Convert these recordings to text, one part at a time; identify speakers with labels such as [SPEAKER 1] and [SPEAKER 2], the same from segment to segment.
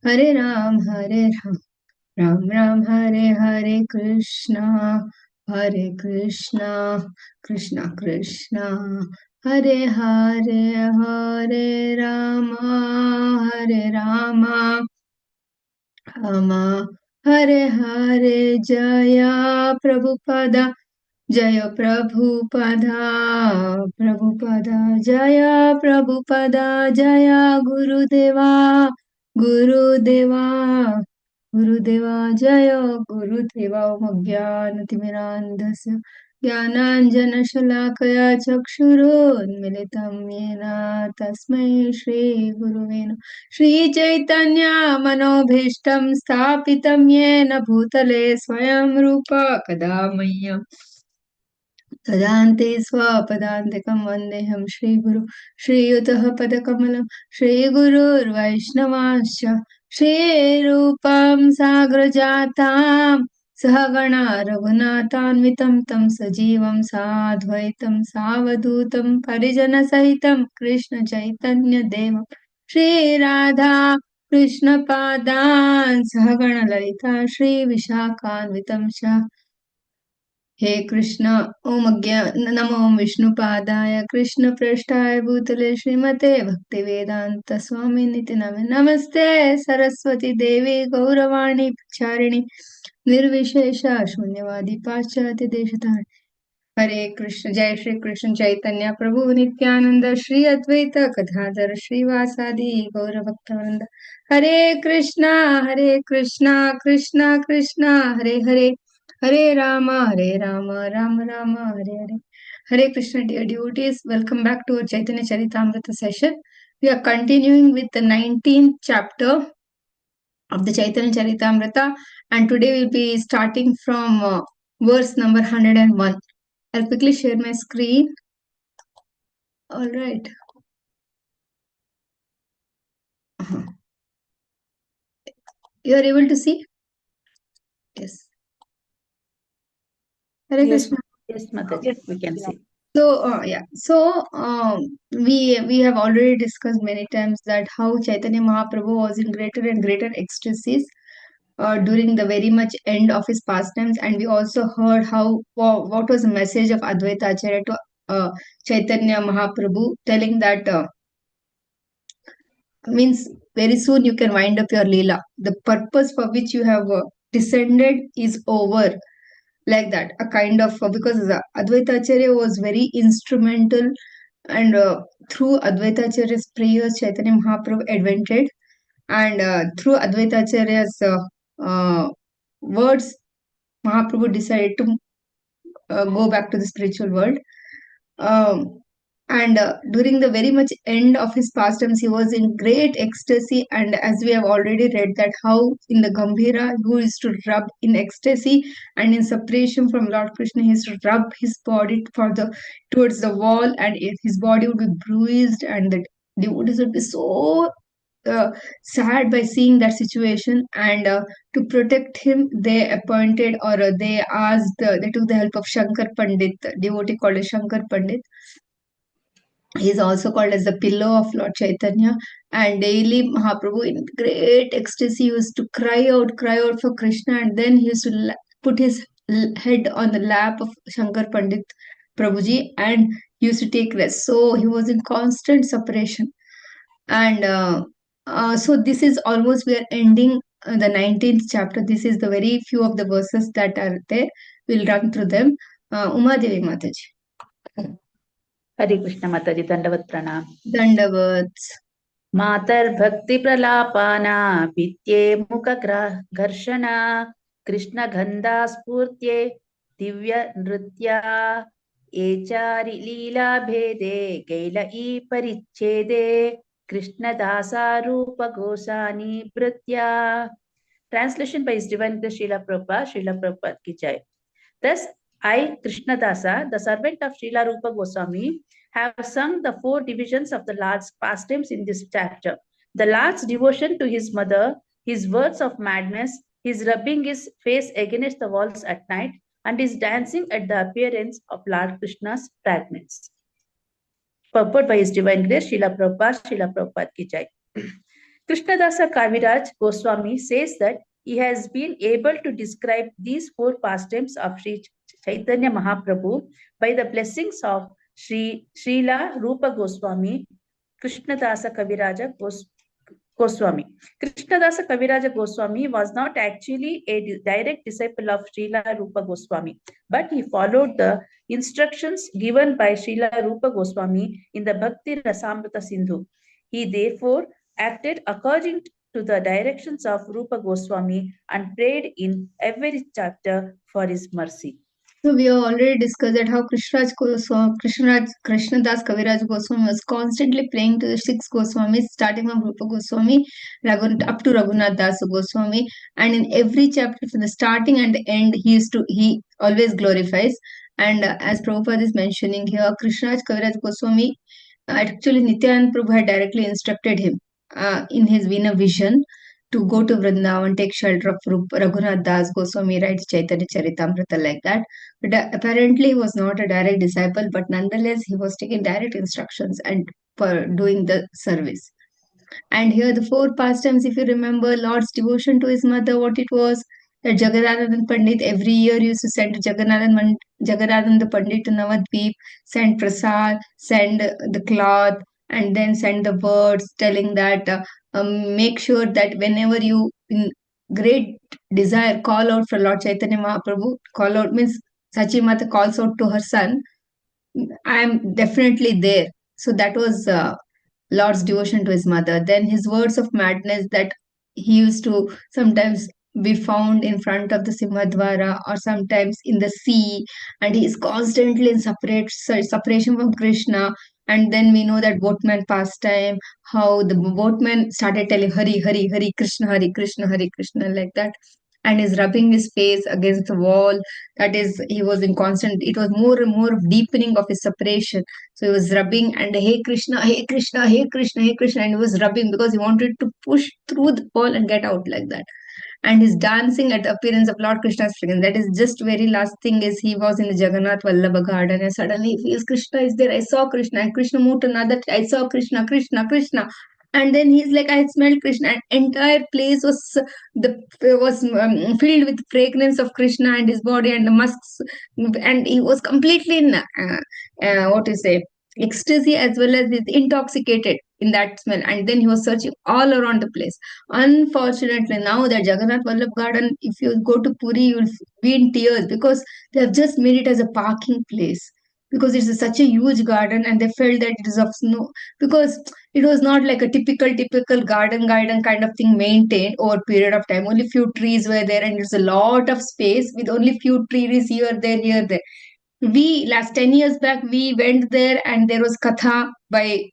[SPEAKER 1] Hare Ram, Ram Ram, Hare Hare, Hare Krishna, Krishna Krishna, Hare Hare, Hare Rama, Hare Rama, Rama Hare Hare. Jaya Prabhupada, Jaya Prabhupada, Prabhupada, Jaya Prabhupada, Jaya Gurudeva, Gurudeva, Gurudeva, Jaya Gurudeva. Om Jnanatimirandhasya ज्ञानाञ्जनशलाकया चक्षुरुन्मिलितं येन तस्मै श्रीगुरुवे नमः। श्रीचैतन्य मनोभीष्टं स्थापितं येन भूतले स्वयं रूप कदा मह्यं ददान्ति स्वपदान्तिकं। वन्देऽहं श्रीगुरु श्रीयुतः पदकमलं श्रीगुरुर्वैष्णवांश्च श्रीरूपं साग्रजातां सहगणा रघुनाथान्वितं तं सजीवं साद्वैतं सावधूतं परिजनसहितं कृष्ण चैतन्यदेवं श्रीराधा कृष्णपादान् सहगणललिता श्रीविशाखान्वितं च। हे कृष्ण ओम नमो विष्णुपादाय कृष्ण पृष्ठाय भूतले श्रीमते भक्तिवेदांत स्वामी निति नमस्ते सरस्वती देवी गौरवाणी प्रचारिणी निर्विशेष शून्यवादी पाश्चात्य देशतारिणी। हरे कृष्ण, जय श्री कृष्ण चैतन्य प्रभु नित्यानंद श्री अद्वैत गदाधर श्रीवासादि गौर भक्तवृंद। हरे Krishna Krishna Krishna Hare Hare, Hare Rama, Ram Rama, Hare Hare. Hare Krishna, dear devotees. Welcome back to our Chaitanya Charitamrita session. We are continuing with the 19th chapter of the Chaitanya Charitamrita, and today we'll be starting from verse number 101. I'll quickly share my screen. All right. You are able to see? Yes. Hare Krishna.
[SPEAKER 2] Yes, Mataji, we can see.
[SPEAKER 1] So we have already discussed many times that how Chaitanya Mahaprabhu was in greater and greater ecstasies during the very much end of his pastimes, and we also heard how what was the message of Advaita Acharya to Chaitanya Mahaprabhu, telling that means very soon you can wind up your Lila. The purpose for which you have descended is over. Like that, a kind of because Advaita Acharya was very instrumental, and through Advaita Acharya's prayers Chaitanya Mahaprabhu advented, and through Advaita Acharya's words Mahaprabhu decided to go back to the spiritual world. And during the very much end of his pastimes, he was in great ecstasy. And as we have already read that how in the Gambhira, who used to rub in ecstasy, and in separation from Lord Krishna, he used to rub his body towards the wall, and his body would be bruised, and the devotees would be so sad by seeing that situation. And to protect him, they appointed, or they asked, they took the help of Shankar Pandit, devotee called as Shankar Pandit. He is also called as the pillow of Lord Chaitanya, and daily Mahaprabhu in great ecstasy used to cry out for Krishna, and then he used to put his head on the lap of Shankar Pandit Prabhuji, and he used to take rest. So he was in constant separation. And so this is almost, we are ending the 19th chapter. This is the very few of the verses that are there. We'll run through them. Uma Devi Mataji.
[SPEAKER 2] Hare Krishna Mataji, Dandavat Pranam.
[SPEAKER 1] Dandavat.
[SPEAKER 2] Matar Bhakti Pralapana Pitye Mukha Gharshana Krishna Gandha Spurtye Divya Nritya Echari Lila Bhede Gaila I Parichede Krishna Dasa Rupa Gosani Britya. Translation by His Divine Grace Srila Prabhupada ki jai. Thus, I, Krishna Dasa, the servant of Srila Rupa Goswami, have sung the 4 divisions of the Lord's pastimes in this chapter. The Lord's devotion to his mother, his words of madness, his rubbing his face against the walls at night, and his dancing at the appearance of Lord Krishna's fragments. Purport by His Divine Grace, Srila Prabhupada ki jai. Krishnadasa Kaviraj Goswami says that he has been able to describe these four pastimes of Sri Chaitanya Mahaprabhu by the blessings of Srila Rupa Goswami, Krishnadasa Kaviraja Goswami. Krishnadasa Kaviraja Goswami was not actually a direct disciple of Srila Rupa Goswami, but he followed the instructions given by Srila Rupa Goswami in the Bhakti Rasamrita Sindhu. He therefore acted according to the directions of Rupa Goswami and prayed in every chapter for his mercy.
[SPEAKER 1] So we have already discussed that how Krishnadas Kaviraj Goswami was constantly praying to the six Goswamis, starting from Rupa Goswami up to Raghunath Das Goswami, and in every chapter, from the starting and the end, he always glorifies. And as Prabhupada is mentioning here, Krishnadas Kaviraj Goswami, actually Nityananda Prabhu had directly instructed him in his Veena vision to go to Vrindavan, take shelter of Raghunath Das Goswami, writes Chaitanya Charitamrita like that. But apparently he was not a direct disciple, but nonetheless he was taking direct instructions and for doing the service. And here the four pastimes, if you remember, Lord's devotion to his mother, what it was, that Jagadanand Pandit every year used to send Jagadanand Pandit to Navadvip, send prasad, send the cloth, and then send the words telling that make sure that whenever you in great desire call out for Lord Chaitanya Mahaprabhu, call out means Sachi Mata calls out to her son, I am definitely there. So that was Lord's devotion to his mother. Then his words of madness that he used to sometimes be found in front of the Simhadwara or sometimes in the sea, and he is constantly in separation from Krishna. And then we know that boatman pastime, how the boatman started telling Hari, Hari, Hari Krishna, Hari Krishna, like that. And is rubbing his face against the wall. That is, he was in constant, it was more and more deepening of his separation. So he was rubbing and Hey Krishna, Hey Krishna, Hey Krishna, Hey Krishna, and he was rubbing because he wanted to push through the wall and get out like that. And his dancing at the appearance of Lord Krishna's fragrance. That is just very last thing is he was in the Jagannath Vallabha garden and suddenly he feels Krishna is there. I saw Krishna and Krishna moved to another. I saw Krishna, Krishna, Krishna. And then he's like, I smelled Krishna. And entire place was filled with fragrance of Krishna and his body and the musks. And he was completely in what to say ecstasy as well as is intoxicated in that smell. And then he was searching all around the place. Unfortunately, now that Jagannath Vallabh Garden, if you go to Puri, you'll be in tears because they have just made it as a parking place. Because such a huge garden, and they felt that it is of snow. Because it was not like a typical garden kind of thing maintained over a period of time. Only few trees were there, and there's a lot of space with only few trees here, there. We last 10 years back we went there, and there was katha by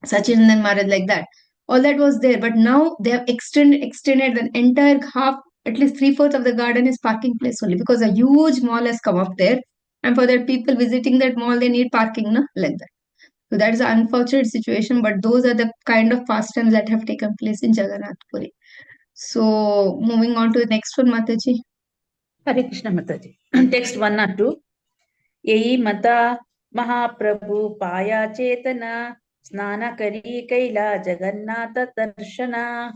[SPEAKER 1] Sachinandan Maharaj like that. All that was there, but now they have extended the entire half, at least three-fourths of the garden is parking place only because a huge mall has come up there. And for that people visiting that mall, they need parking, na? Like that. So that is an unfortunate situation, but those are the kind of pastimes that have taken place in Jagannath Puri. So moving on to the next one, Mataji.
[SPEAKER 2] Hare Krishna Mataji. Text 1 or 2. यही मता महाप्रभु पाया चेतना स्नान करी कैला जगन्नाथ दर्शना.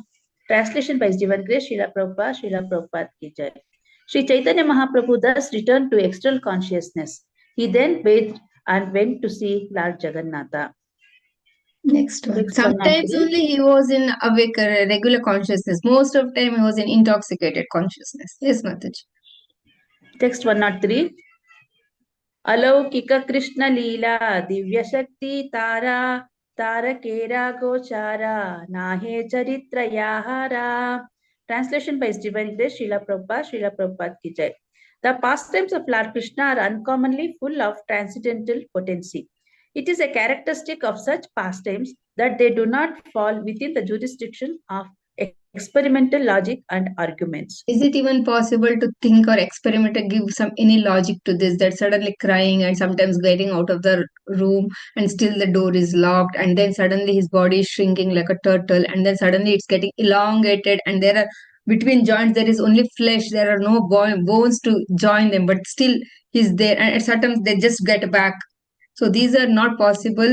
[SPEAKER 2] Translation by His Divine Grace Srila Prabhupada ki jai. Sri Chaitanya Mahaprabhu thus returned to external consciousness. He then bathed and went to see Lord Jagannatha.
[SPEAKER 1] Next one. Sometimes only he was in awake regular consciousness. Most of the time he was in intoxicated consciousness. Yes, Mataji.
[SPEAKER 2] Text 103. अलौकिक कृष्ण लीला दिव्य शक्ति तारा तारकेरा गोचारा नाहे चरित्र याहारा. Translation by His Divine Grace Srila Prabhupada ki jai. The pastimes of Lord Krishna are uncommonly full of transcendental potency. It is a characteristic of such pastimes that they do not fall within the jurisdiction of experimental logic and arguments.
[SPEAKER 1] Is it even possible to think or experiment and give any logic to this, that suddenly crying and sometimes getting out of the room and still the door is locked, and then suddenly his body is shrinking like a turtle, and then suddenly it's getting elongated, and there are between joints there is only flesh, there are no bones to join them, but still he's there, and at certain they just get back. So these are not possible.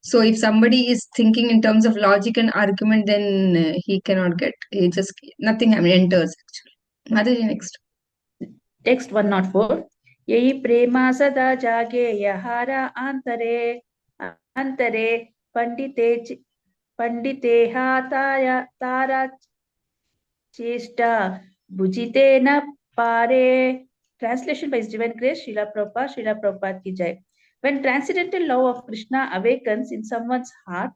[SPEAKER 1] So if somebody is thinking in terms of logic and argument, then he cannot get. He just nothing enters actually. Mataji, next.
[SPEAKER 2] Text 104. Yehi prema sada jage yahara antare panditeha tara chesta bhujitena pare. Translation by His Divine Grace, Srila Prabhupada ki jai. When transcendental love of Krishna awakens in someone's heart,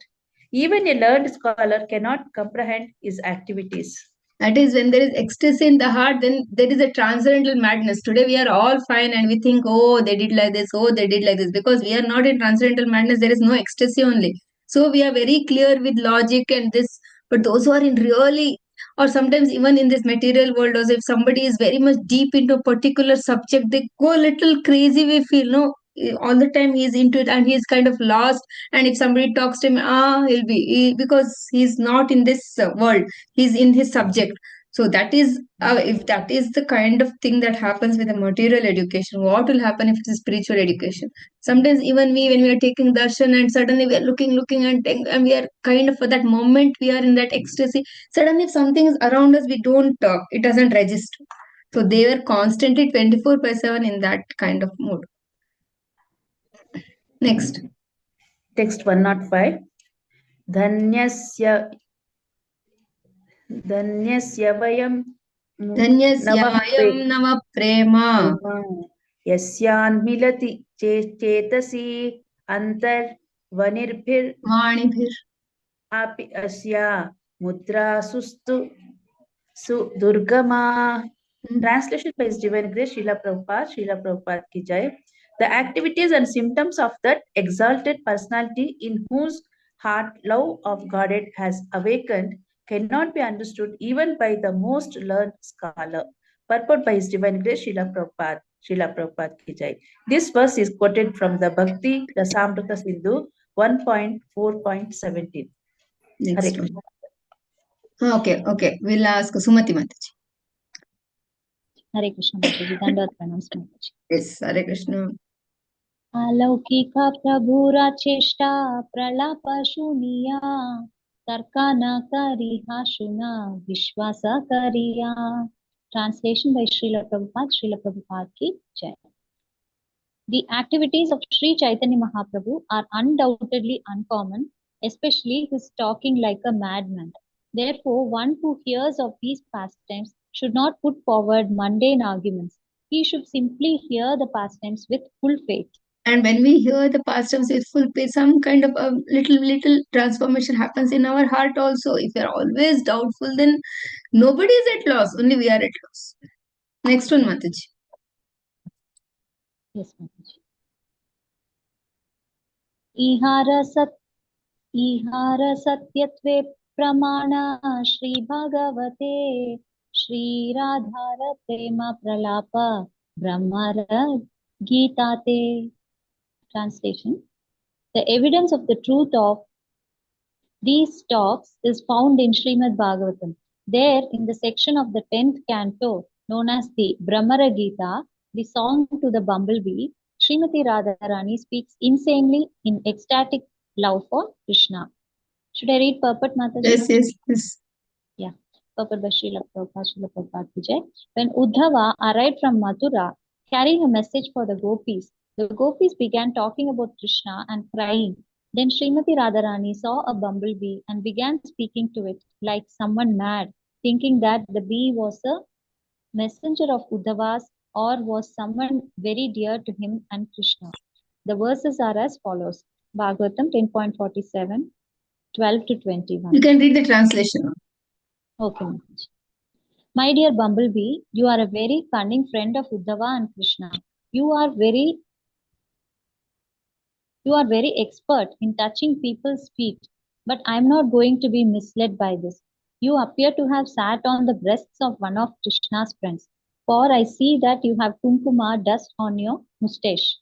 [SPEAKER 2] even a learned scholar cannot comprehend his activities.
[SPEAKER 1] That is, when there is ecstasy in the heart, then there is a transcendental madness. Today we are all fine and we think, oh, they did like this, oh, they did like this. Because we are not in transcendental madness, there is no ecstasy only. So we are very clear with logic and this. But those who are in really, or sometimes even in this material world, also if somebody is very much deep into a particular subject, they go a little crazy, we feel, no, all the time he is into it and he is kind of lost. And if somebody talks to him, because he's not in this world, he's in his subject. So that is, if that is the kind of thing that happens with the material education, what will happen if it is spiritual education? Sometimes even we, when we are taking darshan and suddenly we are looking and we are kind of, for that moment we are in that ecstasy, suddenly if something is around us, we don't it doesn't register. So they were constantly 24/7 in that kind of mood. Next.
[SPEAKER 2] Text 105. Dhanyasya vayam navah
[SPEAKER 1] धन्यस्यायं नव प्रेमा
[SPEAKER 2] यस्यान् मिलति चेतसि अन्तर्वनिर्भिर्
[SPEAKER 1] वाणिभिर्
[SPEAKER 2] अपि अस्या मुद्रा Durgama. Translation by His Divine Grace, Srila Prabhupada ki jai. The activities and symptoms of that exalted personality in whose heart love of Godhead has awakened cannot be understood even by the most learned scholar. Purport by His Divine Grace, Srila Prabhupada ki jai. This verse is quoted from the Bhakti Rasamrita Sindhu 1.4.17.
[SPEAKER 1] Next one. Okay. We'll ask Sumati Mataji.
[SPEAKER 3] Hare Krishna Mataji. Dandavat pranams Mataji.
[SPEAKER 1] Yes, Hare Krishna.
[SPEAKER 3] अलौकिका प्रभुरा चेष्टा प्रलाप शून्या तर्का न करिहा शुना विश्वास करिया. Translation by Srila Prabhupada ki jai. The activities of Sri Chaitanya Mahaprabhu are undoubtedly uncommon, especially his talking like a madman. Therefore, one who hears of these pastimes should not put forward mundane arguments. He should simply hear the pastimes with full faith.
[SPEAKER 1] And when we hear the pastimes with full faith, some kind of a little transformation happens in our heart also. If we are always doubtful, then nobody is at loss, only we are at loss. Next one, Mataji.
[SPEAKER 3] Yes, Mataji. ईहार सत्यत्वे प्रमाण श्री भगवते श्री राधार प्रेम प्रलाप ब्रह्मर गीताते. Translation. The evidence of the truth of these talks is found in Srimad Bhagavatam. There, in the section of the 10th canto known as the Brahmara Gita, the song to the bumblebee, Srimati Radharani speaks insanely in ecstatic love for Krishna. Should I read purport, Mataji?
[SPEAKER 1] Yes.
[SPEAKER 3] Yeah. Purport by Srila Prabhupada ki jai. When Uddhava arrived from Mathura, carrying a message for the gopis began talking about Krishna and crying. Then Srimati Radharani saw a bumblebee and began speaking to it like someone mad, thinking that the bee was a messenger of Uddhava's or was someone very dear to him and Krishna. The verses are as follows. Bhagavatam 10.47, 12 to 21.
[SPEAKER 1] You can read the translation.
[SPEAKER 3] Okay, Mataji. My dear bumblebee, you are a very cunning friend of Uddhava and Krishna. You are very expert in touching people's feet, but I am not going to be misled by this. You appear to have sat on the breasts of one of Krishna's friends, for I see that you have kumkuma dust on your mustache.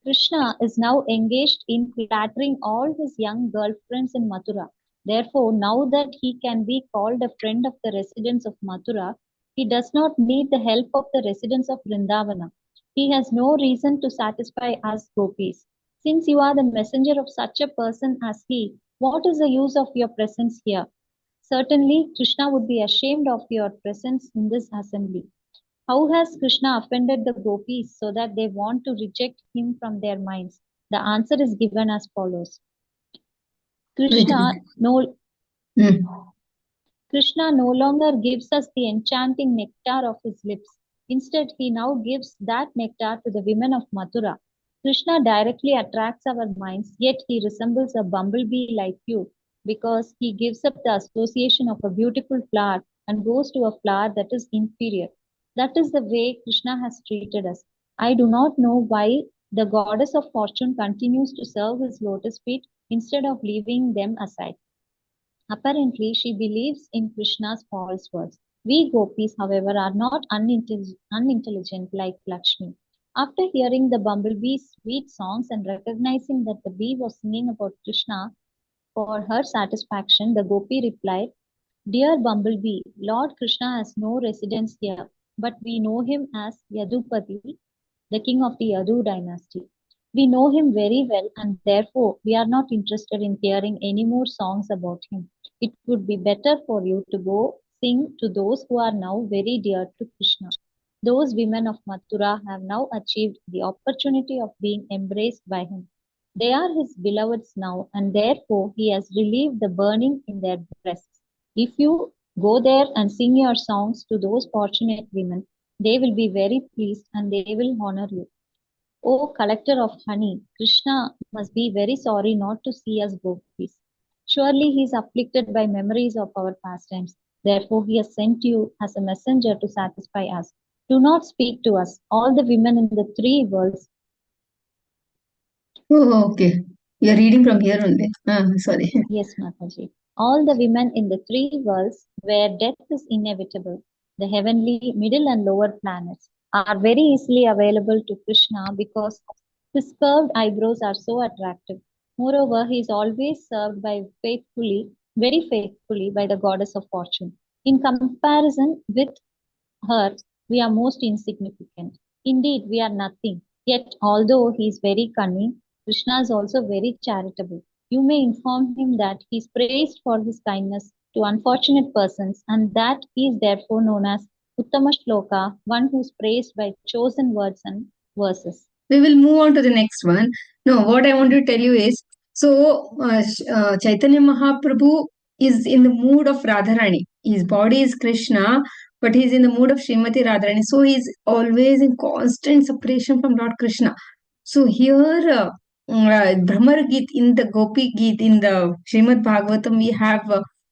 [SPEAKER 3] Krishna is now engaged in flattering all his young girlfriends in Mathura. Therefore, now that he can be called a friend of the residents of Mathura, he does not need the help of the residents of Vrindavana. He has no reason to satisfy us gopis. Since you are the messenger of such a person as he, what is the use of your presence here? Certainly, Krishna would be ashamed of your presence in this assembly. How has Krishna offended the gopis so that they want to reject him from their minds? The answer is given as follows.
[SPEAKER 1] Wait,
[SPEAKER 3] Krishna no,
[SPEAKER 1] wait.
[SPEAKER 3] Krishna no longer gives us the enchanting nectar of his lips. Instead, he now gives that nectar to the women of Mathura. Krishna directly attracts our minds, yet he resembles a bumblebee like you because he gives up the association of a beautiful flower and goes to a flower that is inferior. That is the way Krishna has treated us. I do not know why the goddess of fortune continues to serve his lotus feet instead of leaving them aside. Apparently, she believes in Krishna's false words. We gopis, however, are not unintelligent like Lakshmi. After hearing the bumblebee's sweet songs and recognizing that the bee was singing about Krishna for her satisfaction, the gopi replied, Dear bumblebee, Lord Krishna has no residence here, but we know him as Yadupati, the king of the Yadu dynasty. We know him very well, and therefore we are not interested in hearing any more songs about him. It would be better for you to go sing to those who are now very dear to Krishna. Those women of Mathura have now achieved the opportunity of being embraced by him. They are his beloveds now, and therefore he has relieved the burning in their breasts. If you go there and sing your songs to those fortunate women, they will be very pleased and they will honor you. O collector of honey, Krishna must be very sorry not to see us gopis. Surely he is afflicted by memories of our pastimes. Therefore he has sent you as a messenger to satisfy us. Do not speak to us. All the women in the three worlds.
[SPEAKER 1] Oh, okay. You're reading from here only. Sorry.
[SPEAKER 3] Yes, Mataji. All the women in the three worlds where death is inevitable, the heavenly, middle, and lower planets, are very easily available to Krishna because his curved eyebrows are so attractive. Moreover, he is always served by very faithfully by the goddess of fortune. In comparison with her, we are most insignificant. Indeed, we are nothing. Yet, although he is very cunning, Krishna is also very charitable. You may inform him that he is praised for his kindness to unfortunate persons and that he is therefore known as Uttama Shloka, one who is praised by chosen words and verses.
[SPEAKER 1] We will move on to the next one. No, what I want to tell you is, so Chaitanya Mahaprabhu is in the mood of Radharani. His body is Krishna, but he is in the mood of Srimati Radharani. So he is always in constant separation from Lord Krishna. So here, Brahmar Geet in the Gopi Geet in the Srimad Bhagavatam, we have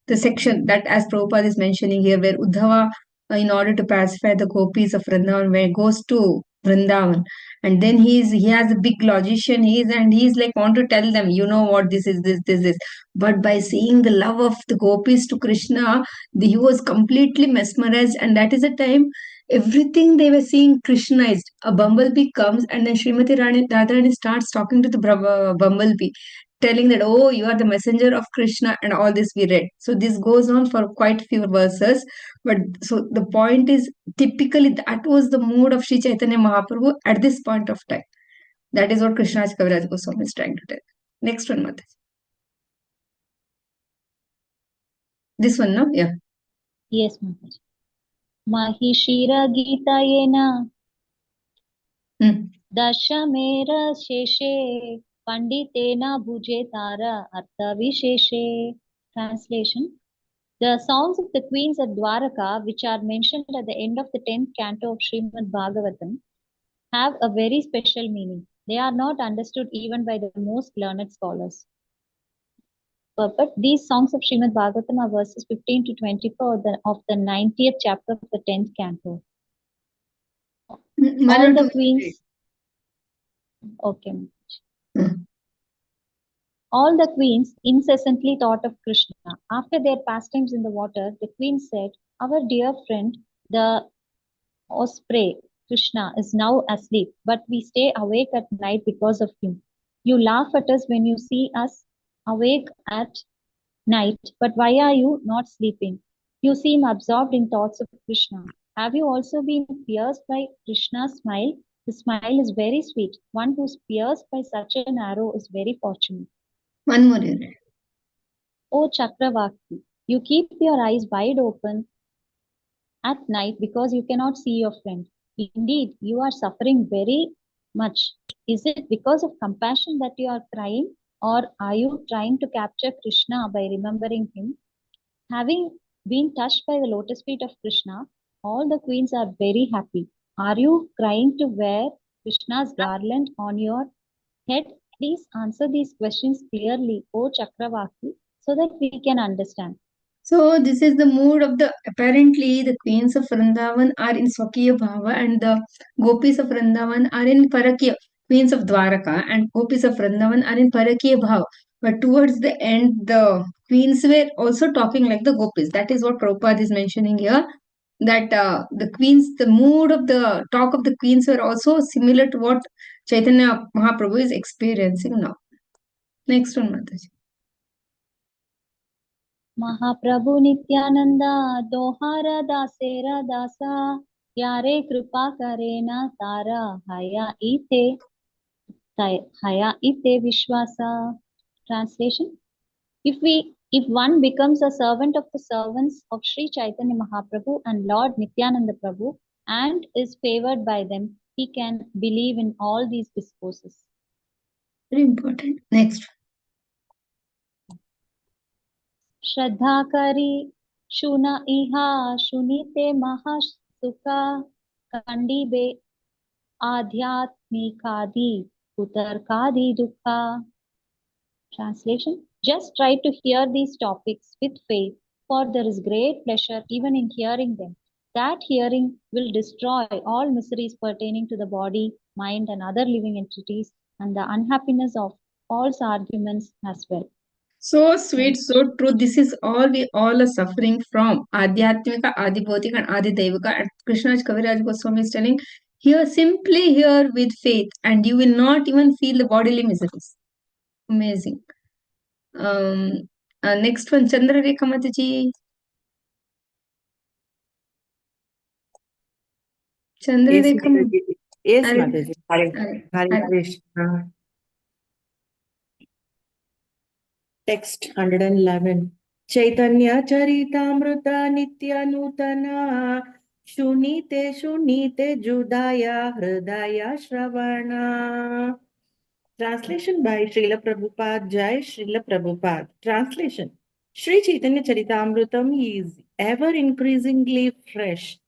[SPEAKER 1] the section that, as Prabhupada is mentioning here, where Uddhava, in order to pacify the gopis of Vrindavan, where he goes to Vrindavan, and then he has a big logician, he's like want to tell them, you know what, this is. But by seeing the love of the gopis to Krishna, he was completely mesmerized, and that is the time everything they were seeing Krishnized. A bumblebee comes, and then Srimati Radharani starts talking to the bumblebee, telling that, oh, you are the messenger of Krishna, and all this we read. So this goes on for quite few verses. But so the point is, typically that was the mood of Sri Chaitanya Mahaprabhu at this point of time. That is what Krishna's Kaviraj Goswami is trying to tell. Next one, Mata. This one, no? Yeah.
[SPEAKER 3] Yes, Mataji. Mahishira Gitayena Dashamera Sheshe Panditena Bhujetara Artha Visheshe. Translation. The songs of the queens at Dwaraka, which are mentioned at the end of the 10th canto of Srimad Bhagavatam, have a very special meaning. They are not understood even by the most learned scholars. But these songs of Srimad Bhagavatam are verses 15 to 24 of the 90th chapter of the 10th canto. All the queens. Okay. All the queens incessantly thought of Krishna. After their pastimes in the water, the queen said, Our dear friend, the osprey, Krishna, is now asleep, but we stay awake at night because of him. You laugh at us when you see us awake at night, but why are you not sleeping? You seem absorbed in thoughts of Krishna. Have you also been pierced by Krishna's smile? The smile is very sweet. One who's pierced by such an arrow is very fortunate.
[SPEAKER 1] One more unit.
[SPEAKER 3] O Chakravakti, you keep your eyes wide open at night because you cannot see your friend. Indeed, you are suffering very much. Is it because of compassion that you are crying, or are you trying to capture Krishna by remembering him? Having been touched by the lotus feet of Krishna, all the queens are very happy. Are you crying to wear Krishna's garland on your head? Please answer these questions clearly, O Chakravakti, so that we can understand.
[SPEAKER 1] So this is the mood of the, apparently the queens of Vrindavan are in Swakiya Bhava and the gopis of Vrindavan are in Parakiya, queens of Dwaraka and gopis of Vrindavan are in Parakiya Bhava. But towards the end, the queens were also talking like the gopis. That is what Prabhupada is mentioning here. That the queens, the mood of the talk of the queens were also similar to what Chaitanya Mahaprabhu is experiencing now. Next one, Mataji.
[SPEAKER 3] महाप्रभु नित्यानंद दोहारा दासेरा दासा यारे कृपा करे ना तारा हया इते विश्वासा. Translation: If one becomes a servant of the servants of Sri Chaitanya Mahaprabhu and Lord Nityananda Prabhu and is favored by them, he can believe in all these discourses.
[SPEAKER 1] Very important. Next.
[SPEAKER 3] श्रद्धा करी शुन इहा शुनिते महासुखा कंडीबे आध्यात्मिकादि कुतर्कादि दुखा. Translation: Just try to hear these topics with faith, for there is great pleasure even in hearing them. That hearing will destroy all miseries pertaining to the body, mind, and other living entities, and the unhappiness of false arguments as well.
[SPEAKER 1] So sweet, so true. This is all we all are suffering from. Adhyatmika, Adibhautika, and Adidevika. And Krishna's Kaviraj Goswami is telling, here, simply here with faith, and you will not even feel the bodily miseries. Amazing. Next one, Chandra Rekha Mataji. Chandra
[SPEAKER 2] Yes,
[SPEAKER 1] Rekha.
[SPEAKER 2] Mataji. Yes,
[SPEAKER 1] Hare-
[SPEAKER 2] Mataji. Hare
[SPEAKER 1] Hare-
[SPEAKER 2] Krishna. Text 111. Chaitanya Charitamrita Nitya Nutana Shunite Shunite Judaya Hridaya Shravana. Translation by Srila Prabhupada. Jai Srila Prabhupada. Translation: Sri Chaitanya Charitamrita is ever increasingly fresh.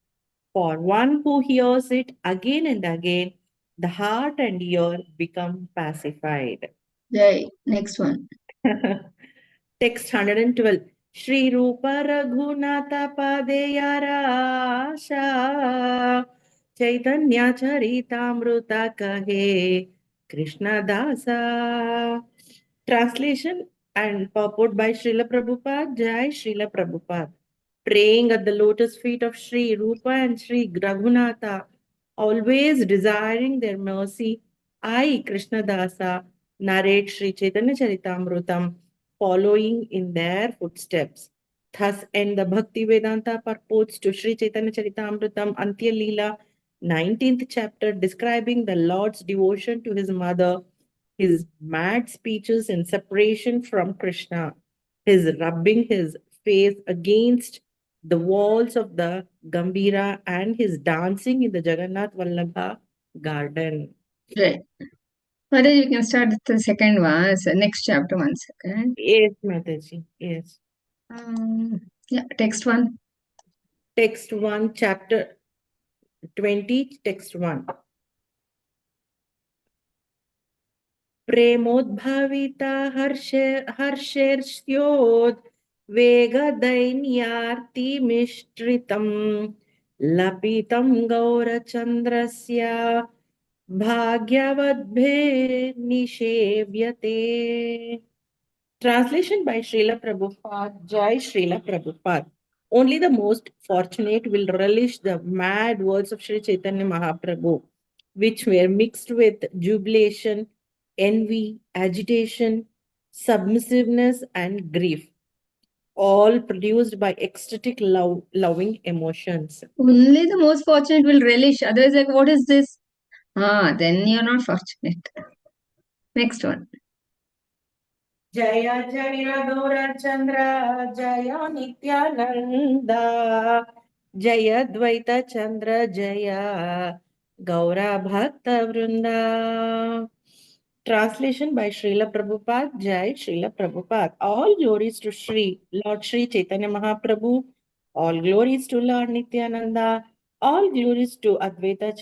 [SPEAKER 2] For one who hears it again and again, the heart and ear become pacified.
[SPEAKER 1] Jai. Next one.
[SPEAKER 2] Text 112. Shri Rupa Raghunatha Padeyarasha Chaitanya Charitamruta Kahe Krishna Dasa. Translation and purport by Srila Prabhupada. Jai Srila Prabhupada. Praying at the lotus feet of Sri Rupa and Sri Raghunatha, always desiring their mercy, I, Krishna Dasa, narrate Sri Chaitanya Charitamrutam, following in their footsteps. Thus end the Bhakti Vedanta purports to Sri Chaitanya Charitamrutam Antya Lila, 19th chapter, describing the Lord's devotion to his mother, his mad speeches in separation from Krishna, his rubbing his face against the walls of the Gambhira, and his dancing in the Jagannath Vallabha garden.
[SPEAKER 1] Right. Mataji, you can start the second one. So next chapter, 1 second.
[SPEAKER 2] Yes, Mataji. Yes.
[SPEAKER 1] Yeah, text 1.
[SPEAKER 2] Text 1, chapter 20, text 1. प्रेमोद्भाविता हर्षेर्ष्योद् वेगदैन्यार्तिमिश्रितं लपितं गौरचन्द्रस्य भाग्यवद्भिर्निषेव्यते. Translation by Srila Prabhupada. Jai Srila Prabhupada. Only the most fortunate will relish the mad words of Sri Chaitanya Mahaprabhu, which were mixed with jubilation, envy, agitation, submissiveness, and grief, all produced by ecstatic loving emotions.
[SPEAKER 1] Only the most fortunate will relish. Otherwise, like, what is this? Then you're not fortunate. Next one.
[SPEAKER 2] Jaya Jaya Gaura Chandra Jaya Nityananda Jaya Dvaita Chandra Jaya Gaura Bhakta Vrinda. Translation by Srila Prabhupada. Jai Srila Prabhupada. All glories to Sri Lord Sri Chaitanya Mahaprabhu. All glories to Lord Nityananda. All glories to Advaita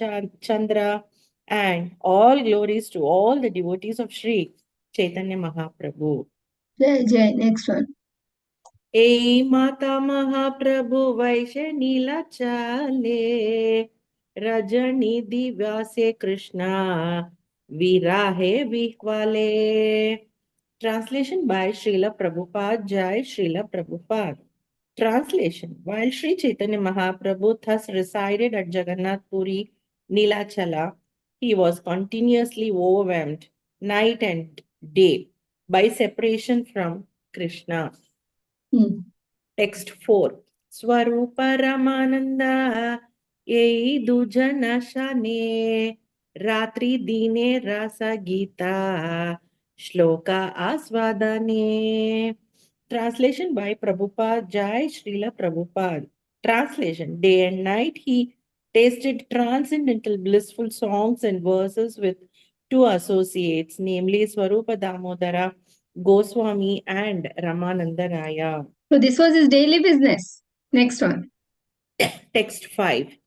[SPEAKER 2] Chandra. And all glories to all the devotees of Sri Chaitanya Mahaprabhu.
[SPEAKER 1] Jai. Next one.
[SPEAKER 2] ए माता महाप्रभु वैश्य नीला चाले रजनी दिव्या से Krishna विराहे विह्वाले. Translation by Srila Prabhupada. Jai Srila Prabhupada. Translation. While Sri Chaitanya Mahaprabhu thus resided at Jagannath Puri, Nilachala, he was continuously overwhelmed night and day by separation from Krishna. Text 4. Swarupa Ramananda Ei Dujana Shane Ratri Dine Rasa Gita Shloka Asvadane. Translation by Prabhupada. Jai Srila Prabhupada. Translation. Day and night he tasted transcendental blissful songs and verses with two associates, namely Swarupa Damodara Goswami and Ramananda Raya.
[SPEAKER 1] So this was his daily business. Next one.
[SPEAKER 2] Text 5.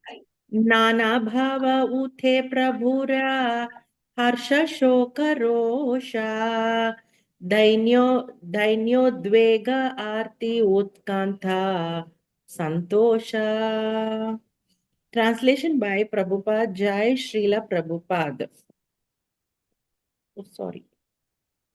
[SPEAKER 2] Nana bhava uthe prabhura harsha shoka rosha dainyo dvega arti utkantha santosha. Translation by Prabhupada. Jai Srila Prabhupada. Oh, sorry.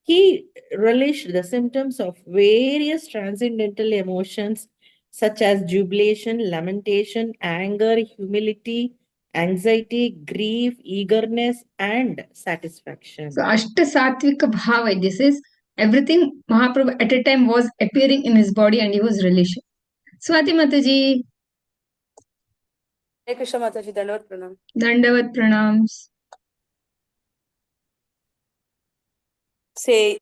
[SPEAKER 2] He relished the symptoms of various transcendental emotions such as jubilation, lamentation, anger, humility, anxiety, grief, eagerness, and satisfaction.
[SPEAKER 1] So Ashta Satvika Bhava, this is everything Mahaprabhu at a time was appearing in his body and he was relishing. Swati Mataji.
[SPEAKER 4] Hare Krishna Mataji, Dandavat Pranam.
[SPEAKER 1] Dandavat Pranams.
[SPEAKER 4] Sei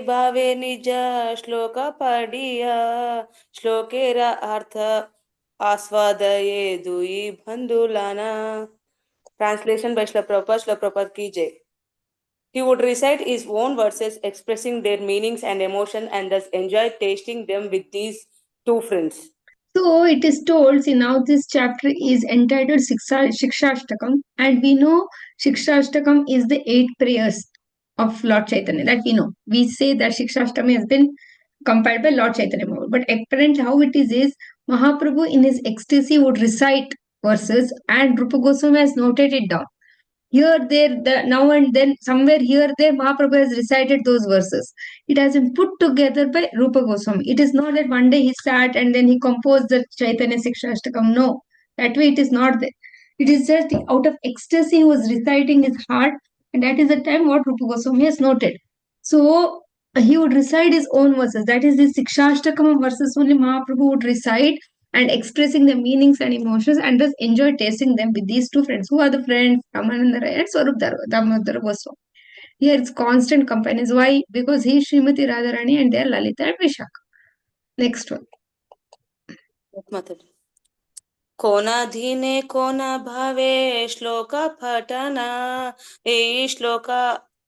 [SPEAKER 4] bhave nija shloka padiya shlokera artha asvadaye dui bandulana. Translation by Srila Prabhupada. Srila Prabhupada ki jai. He would recite his own verses expressing their meanings and emotion and thus enjoy tasting them with these two friends.
[SPEAKER 1] So it is told, see now this chapter is entitled Shikshashtakam, and we know Shikshashtakam is the 8 prayers of Lord Chaitanya, that we know. We say that Shikshashtakam has been compiled by Lord Chaitanya Mahaprabhu, but apparently how it is Mahaprabhu in his ecstasy would recite verses and Rupa Goswami has noted it down. Here, there, now and then, somewhere here, there, Mahaprabhu has recited those verses. It has been put together by Rupa Goswami. It is not that one day he sat and then he composed the Chaitanya Sikshashtakam. No, that way it is not there. It is just out of ecstasy he was reciting his heart, and that is the time what Rupa Goswami has noted. So he would recite his own verses. That is the Sikshashtakam verses only Mahaprabhu would recite and expressing the meanings and emotions and just enjoy tasting them with these two friends. Who are the friends? Ramananda Rai and Swarup Damodara Goswami. Here it's constant companions. Why? Because he is Srimati Radharani and they are Lalita and Vishaka. Next one.
[SPEAKER 4] Mataji. कोनाधीने कोना भावे श्लोक पठना ए श्लोक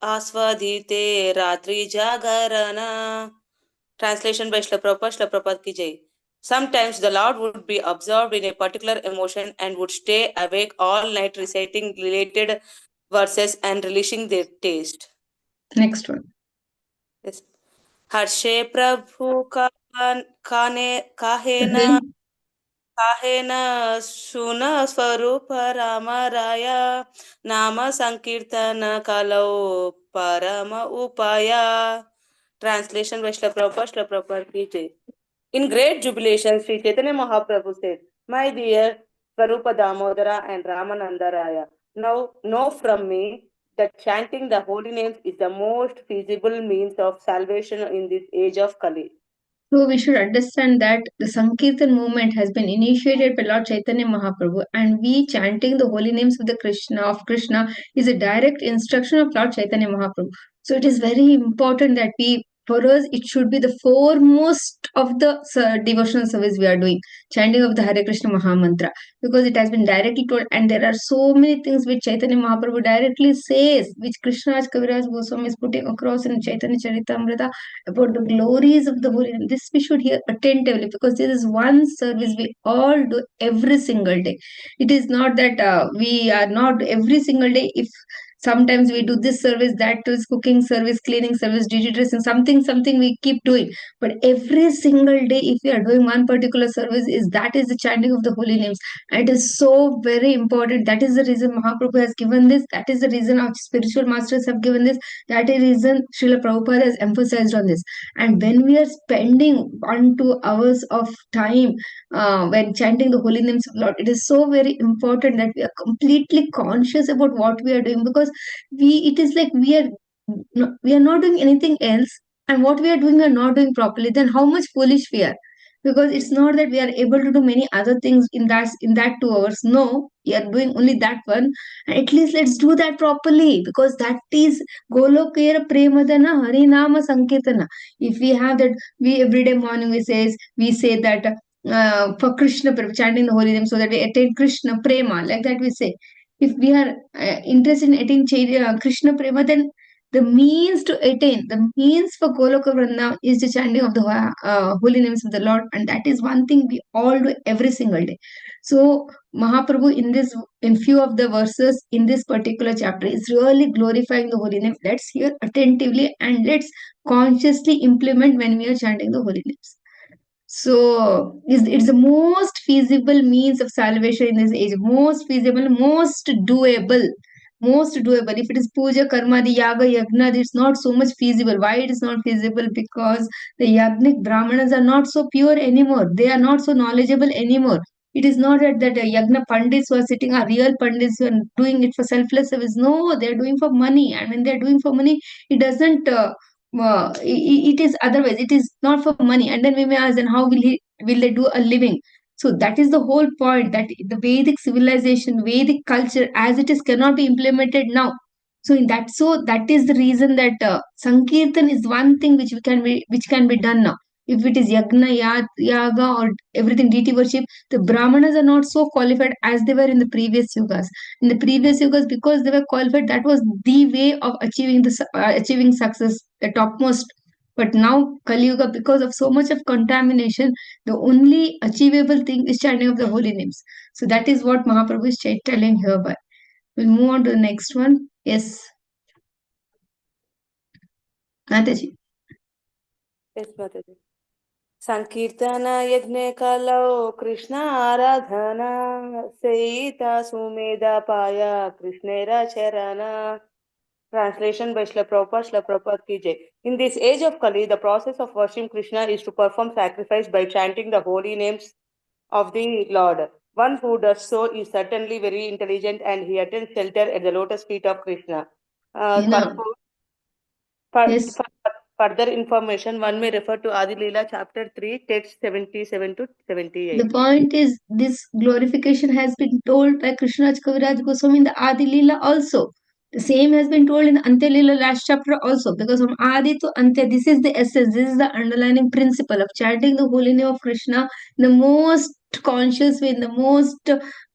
[SPEAKER 4] आस्वादिते रात्रि जागरणा. Translation by Srila Prabhupada. Srila Prabhupada ki jai. Sometimes the Lord would be absorbed in a particular emotion and would stay awake all night reciting related verses and relishing their taste.
[SPEAKER 1] Next one.
[SPEAKER 4] Yes. Harshe Prabhu kahena
[SPEAKER 1] Again.
[SPEAKER 4] काहेन सुन स्वरूप राम राया नाम संकीर्तन कलौ परम upaya. Translation by Srila Prabhupada. Srila Prabhupada ki jai. In great jubilation, Sri Chaitanya Mahaprabhu said, "My dear Swarupa Damodara and Ramananda Raya, now know from me that chanting the holy names is the most feasible means of salvation in this age of Kali."
[SPEAKER 1] So we should understand that the Sankirtan movement has been initiated by Lord Chaitanya Mahaprabhu, and we chanting the holy names of the Krishna is a direct instruction of Lord Chaitanya Mahaprabhu. So it is very important that for us, it should be the foremost of the devotional service we are doing, chanting of the Hare Krishna Mahamantra, because it has been directly told, and there are so many things which Chaitanya Mahaprabhu directly says, which Krishnaraj Kaviraj Goswami is putting across in Chaitanya Charitamrita about the glories of the Holy Name. This we should hear attentively, because this is one service we all do every single day. It is not that we are not every single day. If sometimes we do this service, that is cooking service, cleaning service, duty dressing, something we keep doing. But every single day, if we are doing one particular service, is the chanting of the holy names. And it is so very important. That is the reason Mahaprabhu has given this. That is the reason our spiritual masters have given this. That is the reason Srila Prabhupada has emphasized on this. And when we are spending 1-2 hours of time when chanting the holy names of Lord, it is so very important that we are completely conscious about what we are doing, because it is like we are not doing anything else, and what we are doing we are not doing properly. Then how much foolish we are, because it's not that we are able to do many other things in that 2 hours. No, we are doing only that one, and at least let's do that properly, because that is golokera premadana harinama sankirtana. If we have that, we every day morning we say that for Krishna chanting the holy name, so that we attain Krishna prema, like that we say. If we are interested in attaining Krishna prema, then the means for Goloka Vranda is the chanting of the holy names of the Lord, and that is one thing we all do every single day. So Mahaprabhu in few of the verses in this particular chapter is really glorifying the holy name. Let's hear attentively and let's consciously implement when we are chanting the holy names. So it's the most feasible means of salvation in this age. Most feasible, most doable. Most doable. If it is puja, karma, the yaga, yagna, it's not so much feasible. Why it is not feasible? Because the yagnik brahmanas are not so pure anymore. They are not so knowledgeable anymore. It is not that yagna pandits who are sitting are real pandits who are doing it for selfless service. No, they are doing for money. And when they are doing for money, it doesn't it is otherwise. It is not for money. And then we may ask, then how will they do a living? So that is the whole point, that the Vedic civilization, Vedic culture as it is cannot be implemented now. So that is the reason that Sankirtan is one thing which can be done now. If it is yaga or everything deity worship, the Brahmanas are not so qualified as they were in the previous yugas. In the previous yugas, because they were qualified, that was the way of achieving success, the topmost. But now Kali Yuga, because of so much of contamination, the only achievable thing is chanting of the holy names. So that is what Mahaprabhu is telling hereby. We'll move on to the next one. Yes, Mataji.
[SPEAKER 4] Yes, Mataji. Sankirtana yajne kalau Krishna aradhana Seita sumeda paya Krishnera charana. Translation by Srila Prabhupada, Srila Prabhupada ki jai. In this age of Kali, the process of worshiping Krishna is to perform sacrifice by chanting the holy names of the Lord. One who does so is certainly very intelligent, and he attains shelter at the lotus feet of Krishna.
[SPEAKER 1] Enough. Yes.
[SPEAKER 4] For further information, one may refer to Adi Lila chapter 3, text 77 to 78.
[SPEAKER 1] The point is, this glorification has been told by Krishnaraj Kaviraj Goswami in the Adi Lila also. The same has been told in the Antya Lila last chapter also, because from Adi to Antya, this is the essence, this is the underlying principle of chanting the holy name of Krishna in the most conscious way, in the most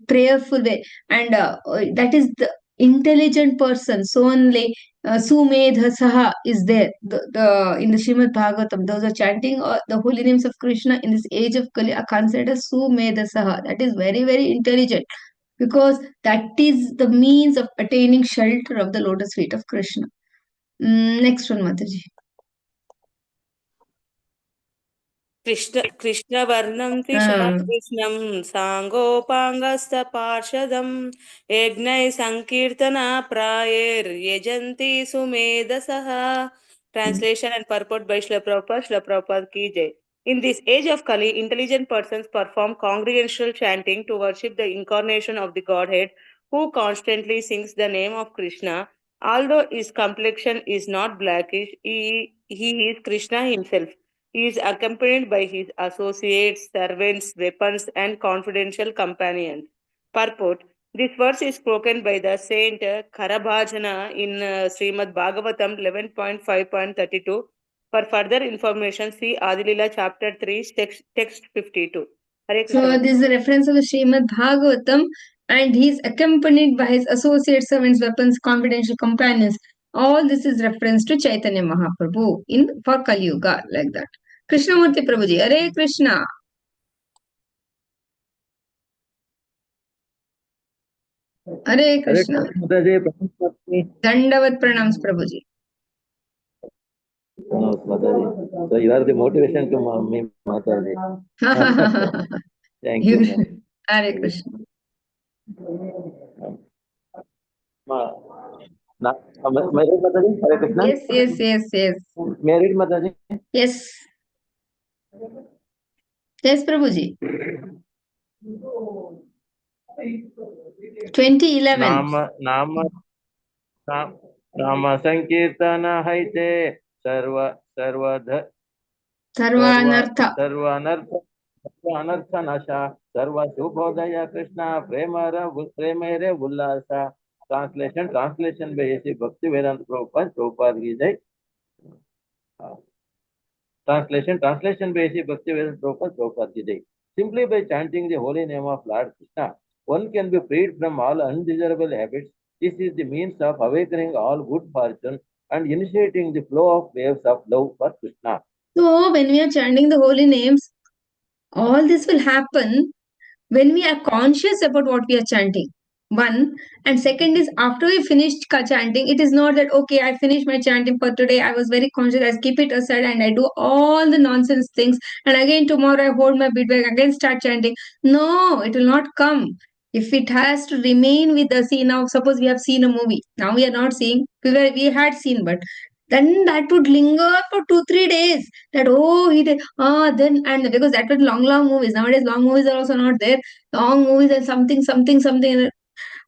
[SPEAKER 1] prayerful way. And that is the intelligent person. So only Sumedha Saha is there. In the Srimad Bhagavatam, those are chanting the holy names of Krishna in this age of Kali are considered as Sumedha Saha. That is very, very intelligent, because that is the means of attaining shelter of the lotus feet of Krishna. Next one, Mataji.
[SPEAKER 4] Krishna वर्णं कृष्णं सांगोपांगस्तपार्षदं यज्ञै Sankirtana प्रायैर्यजन्ति सुमेधसः. Translation and purport by Srila Prabhupada, Srila Prabhupada ki jai. In this age of Kali, intelligent persons perform congregational chanting to worship the incarnation of the Godhead, who constantly sings the name of Krishna. Although his complexion is not blackish, he is Krishna himself. He is accompanied by his associates, servants, weapons, and confidential companions. Purport. This verse is spoken by the saint Karabhajana in Srimad Bhagavatam 11.5.32. For further information, see Adilila chapter 3, text 52. Hare Krishna.
[SPEAKER 1] So this is a reference of the Srimad Bhagavatam, and he is accompanied by his associate servants, weapons, confidential companions. All this is reference to Chaitanya Mahaprabhu in for Kali Yuga, like that. Krishnamurti Prabhuji, Hare Krishna. Hare Krishna. Dandavat pranams Prabhuji.
[SPEAKER 5] So you are the motivation to me, Mataji. Thank you.
[SPEAKER 1] Hare Krishna.
[SPEAKER 5] Married Mataji? Hare Krishna?
[SPEAKER 1] Yes.
[SPEAKER 5] Married Mataji?
[SPEAKER 1] Yes. Yes, Prabhuji. 2011.
[SPEAKER 5] नाम संकीर्तन हैते सर्वानर्थ नशा सर्व शुभोदय कृष्ण प्रेमरे उल्लास translation by Shri भक्ति वेदांत प्रभुपाद की जय. Translation by Shri भक्ति वेदांत प्रभुपाद की जय. Simply by chanting the holy name of Lord Krishna, one can be freed from all undesirable habits. This is the means of awakening all good fortune and initiating the flow of waves of love for Krishna.
[SPEAKER 1] So, when we are chanting the holy names, all this will happen when we are conscious about what we are chanting. One, and second is after we finished chanting, it is not that okay, I finished my chanting for today, I was very conscious, I keep it aside and I do all the nonsense things, and again tomorrow I hold my bead bag, again start chanting. No, it will not come. If it has to remain with us, see now, suppose we have seen a movie, now we are not seeing, we had seen, but then that would linger for 2-3 days. That oh he did then, and because that was long movies. Nowadays long movies are also not there. Long movies and something.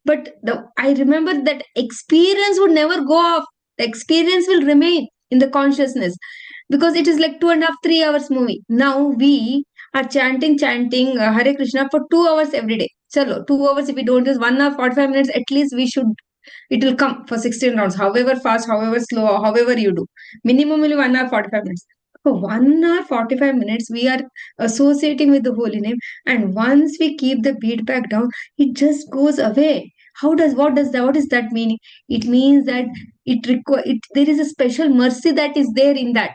[SPEAKER 1] But I remember that experience would never go off. The experience will remain in the consciousness because it is like 2.5-3 hours movie. Now we are chanting Hare Krishna for 2 hours every day. Chalo, 2 hours. If we don't use 1 hour 45 minutes, at least we should. It will come for 16 rounds, however fast, however slow, or however you do. Minimum will be 1 hour 45 minutes. For 1 hour 45 minutes, we are associating with the holy name, and once we keep the beat back down, it just goes away. What is that meaning? It means that there is a special mercy that is there in that.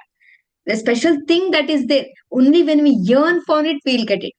[SPEAKER 1] The special thing that is there. Only when we yearn for it, we'll get it,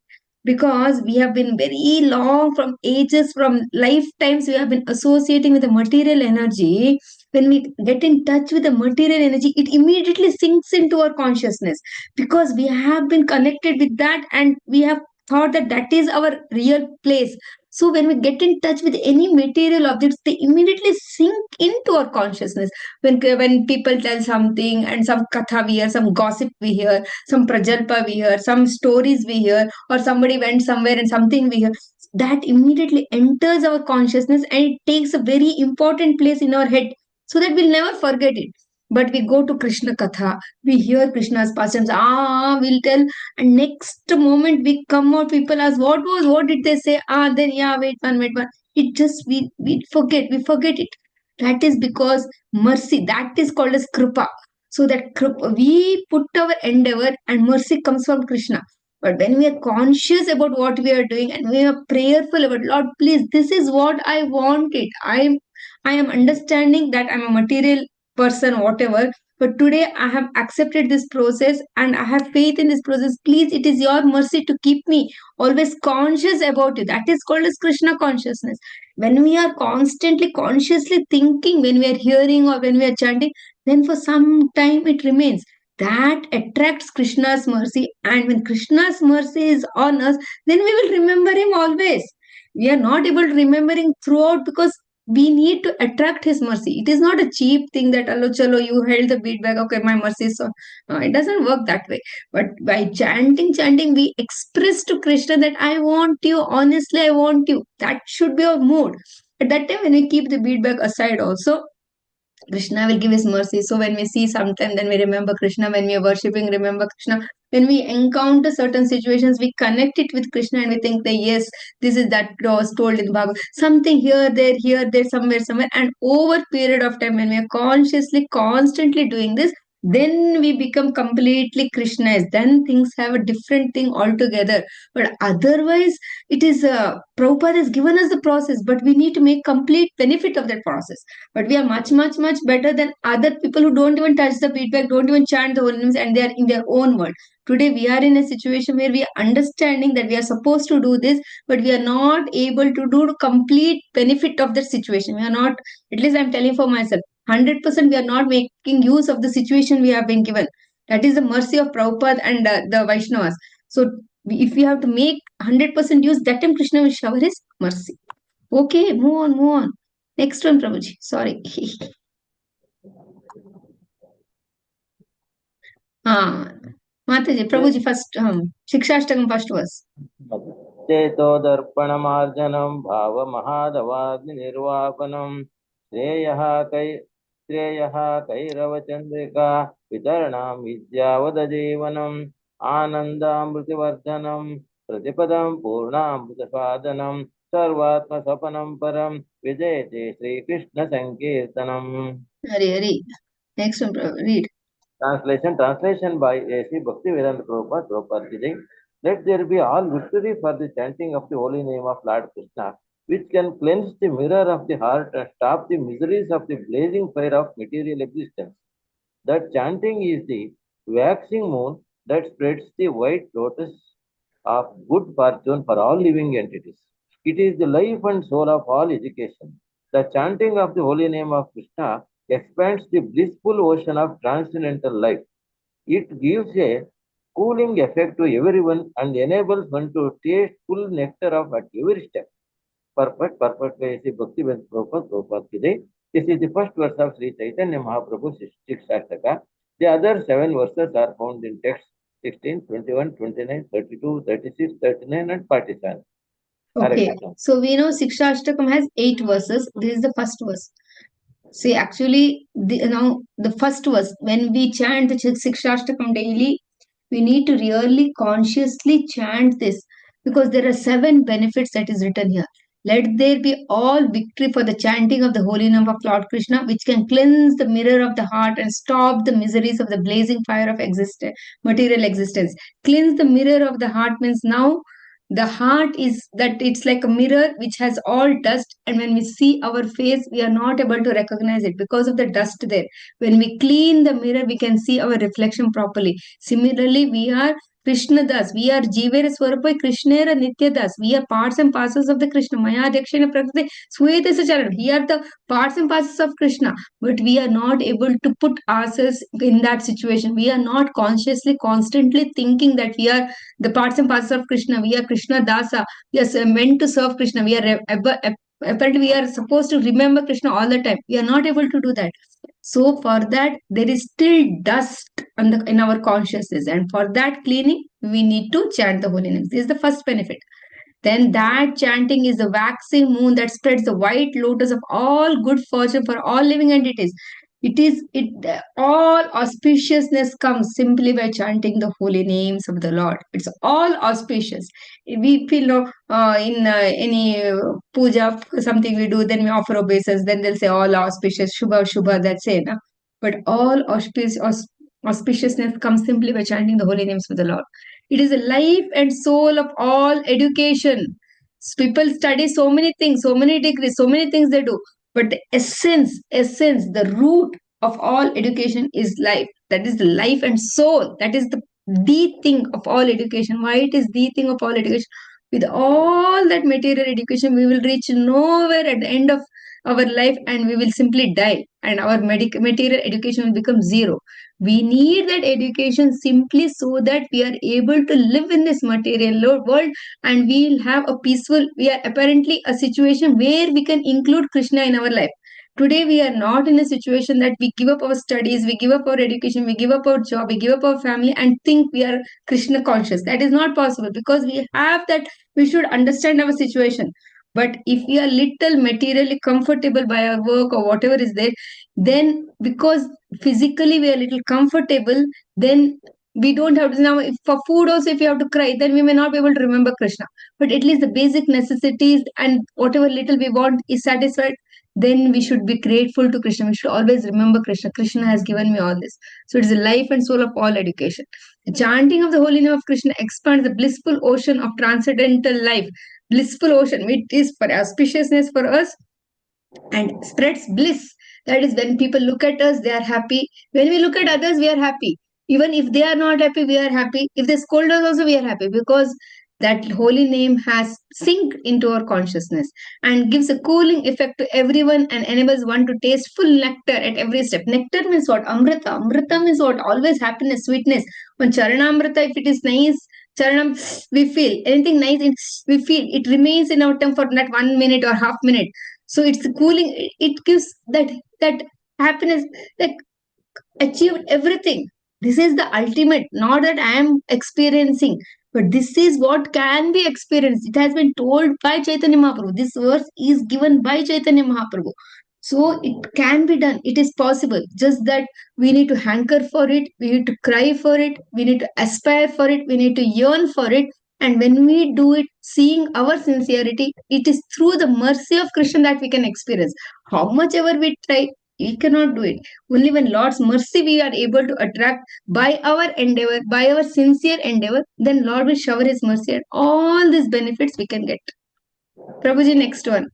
[SPEAKER 1] because we have been very long, from ages, from lifetimes, we have been associating with the material energy. When we get in touch with the material energy, it immediately sinks into our consciousness, because we have been connected with that and we have thought that that is our real place. So when we get in touch with any material objects, they immediately sink into our consciousness. When people tell something, and some katha we hear, some gossip we hear, some prajalpa we hear, some stories we hear, or somebody went somewhere and something we hear, that immediately enters our consciousness and it takes a very important place in our head, so that we'll never forget it. But we go to Krishna Katha, we hear Krishna's pastimes, we'll tell, and next moment we come out, people ask, what did they say? Then yeah, wait one. It just, we forget it. That is because mercy, that is called as kripa. So that we put our endeavor, and mercy comes from Krishna. But when we are conscious about what we are doing and we are prayerful about, Lord, please, this is what I want it. I am understanding that I'm a material person, whatever. But today I have accepted this process and I have faith in this process. Please, it is your mercy to keep me always conscious about you. That is called as Krishna consciousness. When we are constantly consciously thinking, when we are hearing or when we are chanting, then for some time it remains. That attracts Krishna's mercy, and when Krishna's mercy is on us, then we will remember him always. We are not able to remember him throughout because we need to attract his mercy. It is not a cheap thing that allo chalo, you held the beat back, okay, my mercy is so. No, it doesn't work that way. But by chanting, we express to Krishna that I want you, honestly I want you. That should be our mood. At that time, when we keep the beat back aside also, Krishna will give his mercy. So when we see sometime, then we remember Krishna. When we are worshipping, remember Krishna. When we encounter certain situations, we connect it with Krishna and we think that yes, this is that was told in Bhagavad. Something here, there, somewhere. And over period of time, when we are consciously, constantly doing this, then we become completely Krishnaized. Then things have a different thing altogether. But otherwise, it is Prabhupada has given us the process, but we need to make complete benefit of that process. But we are much better than other people who don't even touch the feedback, don't even chant the holy names, and they are in their own world. Today we are in a situation where we are understanding that we are supposed to do this, but we are not able to do the complete benefit of that situation. We are not, at least I'm telling for myself, 100% we are not making use of the situation we have been given. That is the mercy of Prabhupada and the Vaishnavas. So if we have to make 100% use, that time Krishna will shower his mercy. Okay, move on. Next one, Prabhuji. Sorry. Mataji, Prabhuji, first, Shikshashtakam first verse.
[SPEAKER 5] चेतो दर्पणमार्जनं भावमहादवाग्निर्वापनं श्रेयः कैरवचन्द्रिका वितरणां विद्यावदजीवनम् आनन्दामृतिवर्धनं प्रतिपदं पूर्णामृतसाधनं सर्वात्मसपनं परं विजयते श्रीकृष्णसङ्कीर्तनम्.
[SPEAKER 1] Hari. Next one, read.
[SPEAKER 5] Translation by A.C. Bhaktivedanta Prabhupada ki jai. Let there be all victory for the chanting of the holy name of Lord Krishna, which can cleanse the mirror of the heart and stop the miseries of the blazing fire of material existence. That chanting is the waxing moon that spreads the white lotus of good fortune for all living entities. It is the life and soul of all education. The chanting of the holy name of Krishna expands the blissful ocean of transcendental life. It gives a cooling effect to everyone and enables one to taste full nectar of at every step. Perfect by Sri Bhaktivedanta Prabhupada ki jai. This is the first verse of Sri Chaitanya Mahaprabhu Shikshashtaka. The other 7 verses are found in text 16, 21, 29, 32, 36, 39 and 47.
[SPEAKER 1] Okay, so we know Shikshashtakam has 8 verses. This is the first verse. See, actually, the first verse, when we chant the Shikshashtakam daily, we need to really consciously chant this because there are 7 benefits that is written here. Let there be all victory for the chanting of the holy name of Lord Krishna, which can cleanse the mirror of the heart and stop the miseries of the blazing fire of material existence. Cleanse the mirror of the heart means now the heart is that it's like a mirror which has all dust, and when we see our face we are not able to recognize it because of the dust there. When we clean the mirror we can see our reflection properly. Similarly, we are Krishna Das, we are Jivera Swarupa Krishnera Nitya Das, we are parts and parcels of the Krishna. Maya Dakshina Prakriti Sweta Sacharan, we are the parts and parcels of Krishna, but we are not able to put ourselves in that situation. We are not consciously constantly thinking that we are the parts and parcels of Krishna. We are Krishna Dasa. We are meant to serve Krishna. Apparently we are supposed to remember Krishna all the time. We are not able to do that. So for that, there is still dust in our consciousness, and for that cleaning, we need to chant the holy names. This is the first benefit. Then that chanting is the waxing moon that spreads the white lotus of all good fortune for all living entities. All auspiciousness comes simply by chanting the holy names of the Lord. It's all auspicious. We feel in any puja, something we do, then we offer obeisance, then they'll say all auspicious, Shubha, that's it. No? But all auspiciousness comes simply by chanting the holy names of the Lord. It is the life and soul of all education. People study so many things, so many degrees, so many things they do. But the essence, the root of all education is life. That is the life and soul. That is the thing of all education. Why it is the thing of all education? With all that material education, we will reach nowhere at the end of our life and we will simply die. And our material education will become zero. We need that education simply so that we are able to live in this material world and we'll have we are apparently a situation where we can include Krishna in our life. Today we are not in a situation that we give up our studies, we give up our education, we give up our job, we give up our family and think we are Krishna conscious. That is not possible because we should understand our situation. But if we are little materially comfortable by our work or whatever is there, then because physically we are little comfortable, then we don't have to now if for food also if you have to cry, then we may not be able to remember Krishna. But at least the basic necessities and whatever little we want is satisfied, then we should be grateful to Krishna. We should always remember Krishna. Krishna has given me all this. So it is the life and soul of all education. The chanting of the holy name of Krishna expands the blissful ocean of transcendental life. Blissful ocean, it is for auspiciousness for us and spreads bliss. That is, when people look at us, they are happy. When we look at others, we are happy. Even if they are not happy, we are happy. If they scold us, also we are happy because that holy name has synced into our consciousness and gives a cooling effect to everyone and enables one to taste full nectar at every step. Nectar means what? Amrita. Amrita means what? Always happiness, sweetness. When Charanamrita, if it is nice, Charanam, we feel anything nice, we feel it remains in our tongue for not 1 minute or half minute. So it's cooling, it gives that happiness, like achieved everything. This is the ultimate, not that I am experiencing, but this is what can be experienced. It has been told by Chaitanya Mahaprabhu. This verse is given by Chaitanya Mahaprabhu. So it can be done. It is possible. Just that we need to hanker for it. We need to cry for it. We need to aspire for it. We need to yearn for it. And when we do it, seeing our sincerity, it is through the mercy of Krishna that we can experience. How much ever we try, we cannot do it. Only when Lord's mercy we are able to attract by our endeavor, by our sincere endeavor, then Lord will shower His mercy and all these benefits we can get. Prabhuji, next one.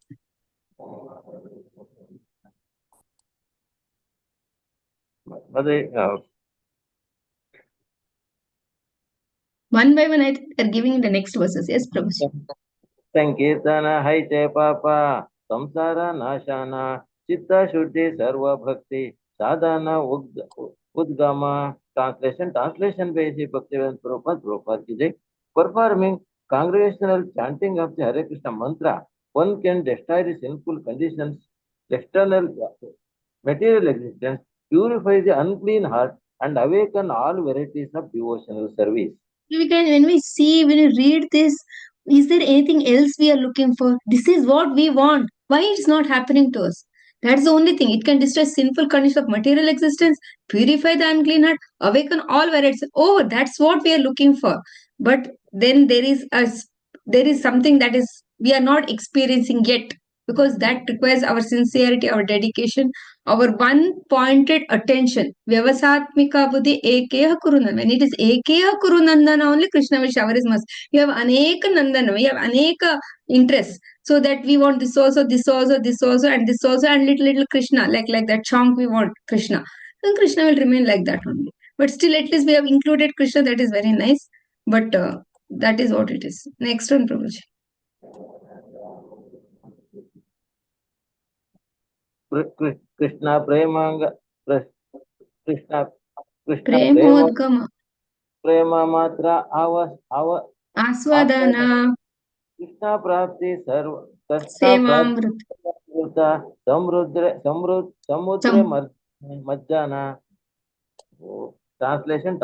[SPEAKER 1] One by one, I think they're giving the next verses. Yes, Prabhuji.
[SPEAKER 5] Sankirtana haite papa, samsara nashana, chitta shuddhi sarva bhakti, sadhana udgama. Translation basic Bhaktivedanta Prabhupada ki jai. Performing congregational chanting of the Hare Krishna mantra, one can destroy the sinful conditions, external material existence, purify the unclean heart, and awaken all varieties of devotional service.
[SPEAKER 1] When we read this, is there anything else we are looking for? This is what we want. Why it's not happening to us? That's the only thing. It can destroy sinful conditions of material existence, purify the unclean heart, awaken all varieties. Oh, that's what we are looking for. But then there is something that is we are not experiencing yet, because that requires our sincerity, our dedication, our one pointed attention. Vyavasatmika buddhi ekeha kurunandana. When it is ekeha kurunandana, only Krishna will shower his mercy. You have aneka nandana, we have aneka interests. So that we want this also, this also, this also, and this also, and little Krishna, like that chunk we want Krishna. Then Krishna will remain like that only. But still, at least we have included Krishna, that is very nice. But that is what it is. Next one, Prabhuji.
[SPEAKER 5] Krishna Premanga Krishna
[SPEAKER 1] Premodgama.
[SPEAKER 5] Prema Matra
[SPEAKER 1] Aswadana.
[SPEAKER 5] Krishna Prapti Sarva
[SPEAKER 1] Sevamrita.
[SPEAKER 5] Samudra Majjana. Translation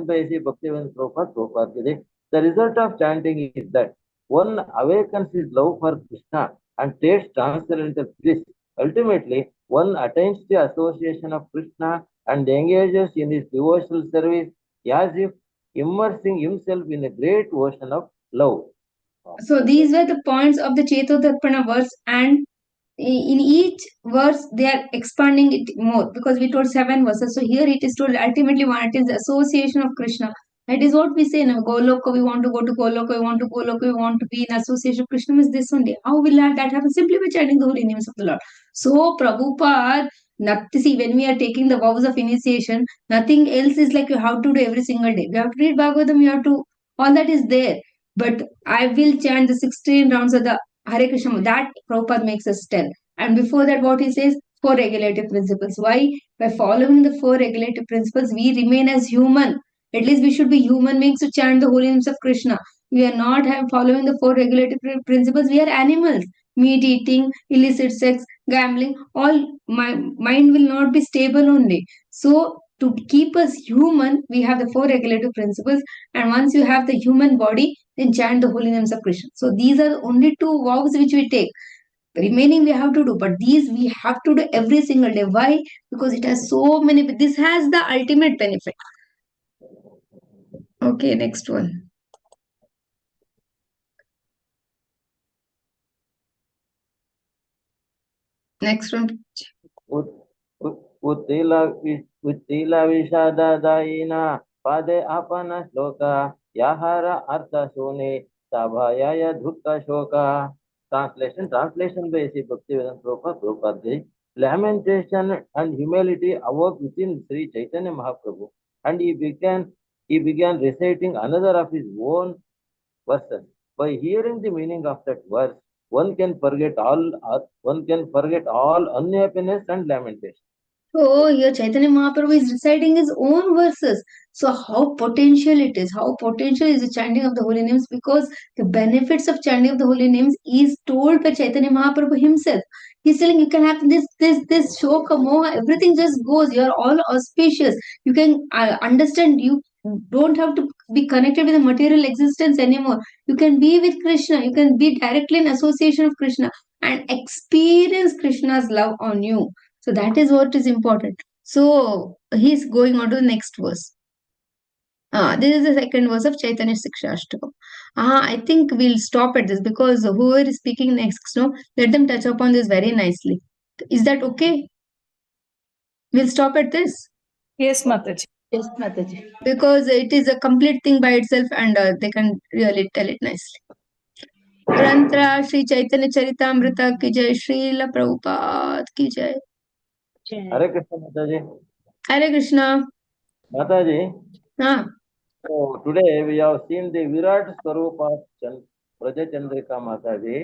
[SPEAKER 5] by C. Bhaktivedanta Prabhupada. The result of chanting is that one awakens his love for Krishna and tastes transcendental bliss. Ultimately, one attains the association of Krishna and engages in his devotional service as if immersing himself in a great ocean of love.
[SPEAKER 1] So these were the points of the Chetotarpana verse, and in each verse they are expanding it more, because we told 7 verses. So here it is told ultimately one, it is the association of Krishna. That is what we say now. Goloka, we want to go to Goloka, we want to Goloka, we want to be in association of Krishna is this only. How will that happen? Simply by chanting the holy names of the Lord. So Prabhupada, see, when we are taking the vows of initiation, nothing else is like you have to do every single day. We have to read Bhagavatam, you have to, all that is there. But I will chant the 16 rounds of the Hare Krishna. That Prabhupada makes us tell. And before that, what he says, 4 regulative principles. Why? By following the 4 regulative principles, we remain as human. At least we should be human beings to chant the holy names of Krishna. We are not following the 4 regulative principles. We are animals. Meat eating, illicit sex, gambling, all my mind will not be stable only. So to keep us human, we have the 4 regulative principles. And once you have the human body, then chant the holy names of Krishna. So these are only 2 vows which we take. The remaining we have to do, but these we have to do every single day. Why? Because it has so many. This has the ultimate benefit. Okay, next one. Next one.
[SPEAKER 5] उत्तिला विषाददायिना पादे आपन श्लोक याहार अर्थ शूने सभायाय दुःख शोक. Translation by Sri Bhaktivedanta Prabhupada. Lamentation and humility awoke within Sri Chaitanya Mahaprabhu, and he began reciting another of his own verses. By hearing the meaning of that verse, one can forget all unhappiness and lamentation.
[SPEAKER 1] So here Chaitanya Mahaprabhu is reciting his own verses. So how potential it is, how potential is the chanting of the holy names, because the benefits of chanting of the holy names is told by Chaitanya Mahaprabhu himself. He's telling you can have this shoka moha, everything just goes. You're all auspicious. You can understand. You don't have to be connected with the material existence anymore. You can be with Krishna. You can be directly in association of Krishna and experience Krishna's love on you. So that is what is important. So he's going on to the next verse. This is the second verse of Chaitanya Sikshashtakam. I think we'll stop at this because whoever is speaking next, no, let them touch upon this very nicely. Is that okay? We'll stop at this.
[SPEAKER 6] Yes, Mataji.
[SPEAKER 2] Yes, Mataji.
[SPEAKER 1] Because it is a complete thing by itself and they can really tell it nicely. Grantra Sri Chaitanya Charitamrita ki jai, Srila Prabhupada ki jai.
[SPEAKER 5] Hare Krishna Mataji.
[SPEAKER 1] Hare Krishna.
[SPEAKER 5] Mataji.
[SPEAKER 1] Ah.
[SPEAKER 5] So today we have seen the Virat Swarup of Praja Chandrika Mataji.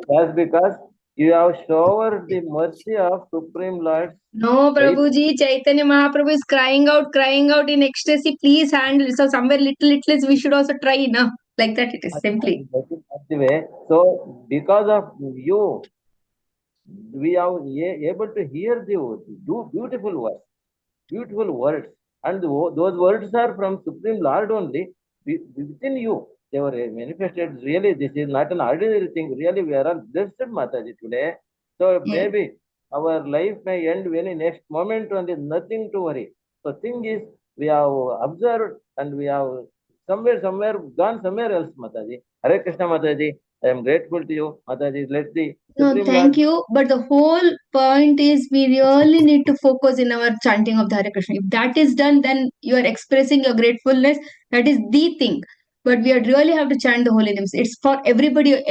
[SPEAKER 5] That's because you have showered the mercy of Supreme Lord.
[SPEAKER 1] No, Prabhuji, Chaitanya Mahaprabhu is crying out in ecstasy. Please handle. So somewhere little we should also try, no? Like that it is simply.
[SPEAKER 5] So because of you, we are able to hear the beautiful words, and those words are from Supreme Lord only. Within you, they were manifested. Really, this is not an ordinary thing. Really, we are all blessed, Mataji, today. So maybe our life may end very next moment, and there's nothing to worry. So thing is, we have observed and we have somewhere gone somewhere else, Mataji. Hare Krishna, Mataji. I am grateful to you, Mataji. Let the
[SPEAKER 1] No, thank you. But the whole point is we really need to focus in our chanting of the Hare Krishna. If that is done, then you are expressing your gratefulness. That is the thing. But we really have to chant the holy names. It's for everybody,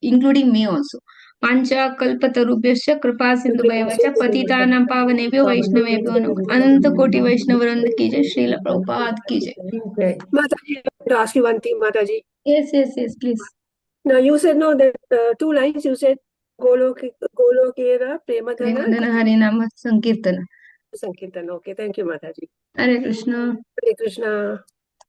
[SPEAKER 1] including me also. Pancha kalpatarubhyasya kripa sindhubhayavacha patitanam pavanebhyo vaishnavebhyo nam ananta koti vaishnavarand ki jai, Srila Prabhupada ki jai.
[SPEAKER 6] Mataji, I want to ask you one thing, Mataji.
[SPEAKER 1] Yes, please.
[SPEAKER 6] Now you said no that 2 lines. You said Golokera Premadhana
[SPEAKER 1] Premadhana Harinama Sankirtana.
[SPEAKER 6] Sankirtan. Okay, thank you, Mataji.
[SPEAKER 1] Hare Krishna.
[SPEAKER 6] Hare Krishna.